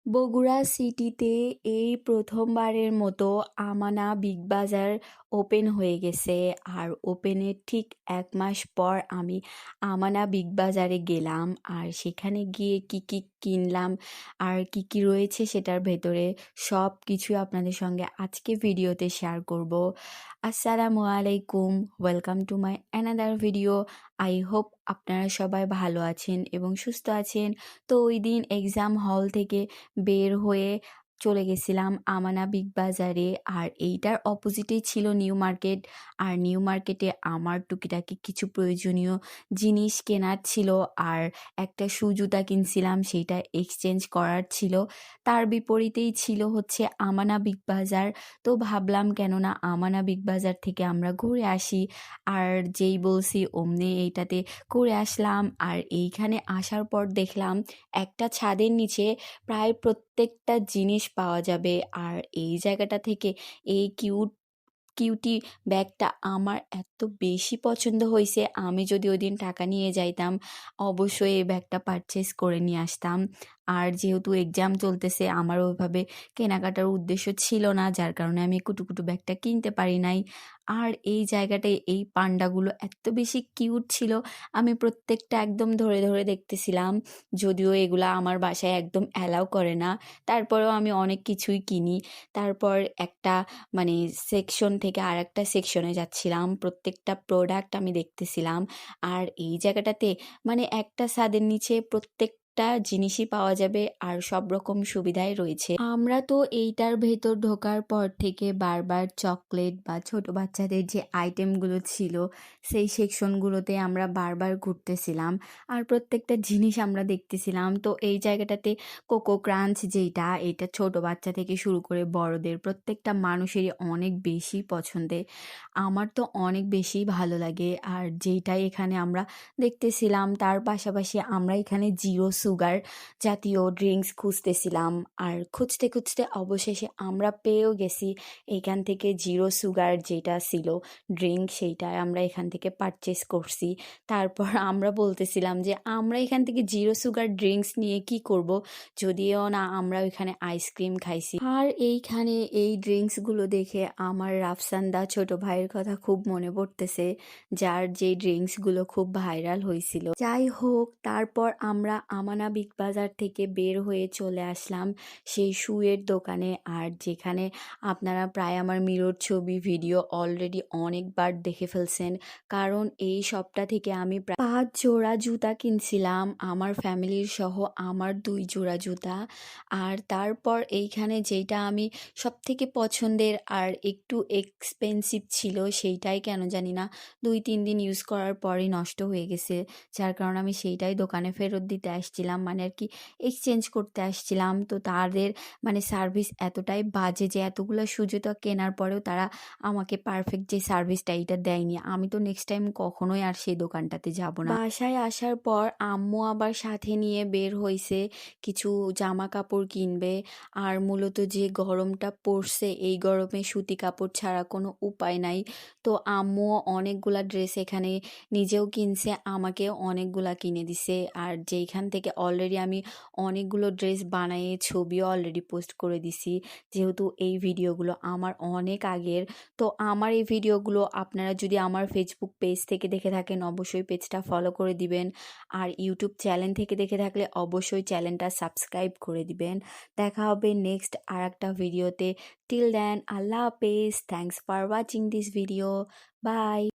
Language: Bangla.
বগুড়া সিটিতে এই প্রথমবারের মতো আমানা বিগ বাজার ওপেন হয়ে গেছে। আর ওপেনের ঠিক ১ মাস পর আমি আমানা বিগ বাজারে গেলাম। আর সেখানে গিয়ে কি কি কিনলাম আর কি কি রয়েছে সেটার ভেতরে সব কিছুই আপনাদের সঙ্গে আজকে ভিডিওতে শেয়ার করব। আসসালামু আলাইকুম, welcome to my another video. I hope আপনারা সবাই ভালো আছেন এবং সুস্থ আছেন। তো ওই দিন এক্সাম হল থেকে বের হয়ে চলে গেছিলাম আমানা বিগ বাজারে। আর এইটার অপোজিটেই ছিল নিউ মার্কেট। আর নিউ মার্কেটে আমার টুকিটাকি কিছু প্রয়োজনীয় জিনিস কেনার ছিল। আর একটা শু জুতা কিনছিলাম, সেইটা এক্সচেঞ্জ করার ছিল। তার বিপরীতেই ছিল হচ্ছে আমানা বিগ বাজার। তো ভাবলাম কেননা আমানা বিগ বাজার থেকে আমরা ঘুরে আসি। আর যেই বলছি অমনি এইটাতে ঘুরে আসলাম। আর এইখানে আসার পর দেখলাম একটা ছাদের নিচে প্রায় প্রত্যেকটা জিনিস পাওয়া যাবে। আর এই জায়গাটা থেকে এই কিউটি ব্যাগটা আমার এত বেশি পছন্দ হয়েছে, আমি যদি ওই দিন টাকা নিয়ে যাইতাম অবশ্যই এই ব্যাগটা পারচেস করে নিয়ে আসতাম। আর যেহেতু এক্সাম চলতেছে আমার ওইভাবে কেনাকাটার উদ্দেশ্য ছিল না, যার কারণে আমি কুটুকুটু ব্যাগটা কিনতে পারি নাই। আর এই জায়গাটায় এই পান্ডাগুলো এত বেশি কিউট ছিল, আমি প্রত্যেকটা একদম ধরে ধরে দেখতেছিলাম। যদিও এগুলা আমার বাসায় একদম অ্যালাউ করে না, তারপরেও আমি অনেক কিছুই কিনি। তারপর একটা মানে সেকশন থেকে আরেকটা সেকশনে যাচ্ছিলাম, প্রত্যেকটা প্রোডাক্ট আমি দেখতেছিলাম। আর এই জায়গাটাতে মানে একটা ছাদের নিচে প্রত্যেকটা জিনিসই পাওয়া যাবে আর সব রকম সুবিধাই রয়েছে। আমরা তো এইটার ভেতর ঢোকার পর থেকে বারবার চকলেট বা ছোট বাচ্চাদের যে আইটেমগুলো ছিল সেই সেকশনগুলোতে আমরা বারবার ঘুরতেছিলাম। আর প্রত্যেকটা জিনিস আমরা দেখতেছিলাম। তো এই জায়গাটাতে কোকো ক্রাঞ্চ যেইটা, এটা ছোট বাচ্চা থেকে শুরু করে বড়দের প্রত্যেকটা মানুষেরই অনেক বেশি পছন্দের। আমার তো অনেক বেশি ভালো লাগে। আর যেইটাই এখানে আমরা দেখতেছিলাম তার পাশাপাশি আমরা এখানে জিরো সুগার জাতীয় ড্রিঙ্কস খুঁজতেছিলাম। আর খুঁজতে খুঁজতে অবশেষে আমরা পেয়েও গেছি এইখান থেকে জিরো সুগার যেটা ছিল ড্রিঙ্ক, সেইটা আমরা এখান থেকে পারচেস করছি। তারপর আমরা বলতেছিলাম যে আমরা এখান থেকে জিরো সুগার ড্রিঙ্কস নিয়ে কি করব, যদিও না আমরা ওইখানে আইসক্রিম খাইছি। আর এইখানে এই ড্রিঙ্কসগুলো দেখে আমার রাফসান্দা ছোট ভাইয়ের কথা খুব মনে পড়তেছে, যার যে ড্রিঙ্কসগুলো খুব ভাইরাল হয়েছিল। যাই হোক, তারপর আমরা আমানা বিগ বাজার থেকে বের হয়ে চলে আসলাম সেই শুয়ের দোকানে। আর যেখানে আপনারা প্রায় আমার মিরর ছবি ভিডিও অলরেডি অনেকবার দেখে ফেলছেন, কারণ এই শপটা থেকে আমি প্রায় 5 জোড়া জুতা কিনছিলাম আমার ফ্যামিলির সহ, আমার 2 জোড়া জুতা। আর তারপর এইখানে যেইটা আমি সবথেকে পছন্দের আর একটু এক্সপেন্সিভ ছিল, সেইটাই কেন জানি না 2-3 দিন ইউজ করার পরই নষ্ট হয়ে গেছে। যার কারণে আমি সেইটাই দোকানে ফেরত দিতে আসছিলাম, মানে আর কি এক্সচেঞ্জ করতে আসছিলাম। তো তাদের মানে সার্ভিস এতটাই বাজে যে এতগুলো সুজুতা কেনার পরেও তারা আমাকে পারফেক্ট যে সার্ভিসটা এইটা দেয়নি। আমি তো নেক্সট টাইম কখনোই আর সেই দোকানটাতে যাব না। বাসায় আসার পর আম্মু আবার সাথে নিয়ে বের হইছে কিছু জামা কাপড় কিনবে। আর মূলত যে গরমটা পড়ছে এই গরমে সুতি কাপড় ছাড়া কোনো উপায় নাই। তো আম্মুও অনেকগুলা ড্রেস এখানে নিজেও কিনছে, আমাকেও অনেকগুলা কিনে দিছে। আর যেইখান থেকে অলরেডি আমি অনেকগুলো ড্রেস বানিয়ে ছবিও অলরেডি পোস্ট করে দিছি, যেহেতু এই ভিডিওগুলো আমার অনেক আগের। তো আমার এই ভিডিওগুলো আপনারা যদি আমার ফেসবুক পেজ থেকে দেখে থাকেন অবশ্যই পেজটা ফলো করে দিবেন। আর ইউটিউব চ্যানেল থেকে দেখে থাকলে অবশ্যই চ্যানেলটা সাবস্ক্রাইব করে দিবেন। দেখা হবে নেক্সট আর একটা ভিডিওতে। টিল দেন আল্লাহ হাফেজ, thanks for watching this video, by.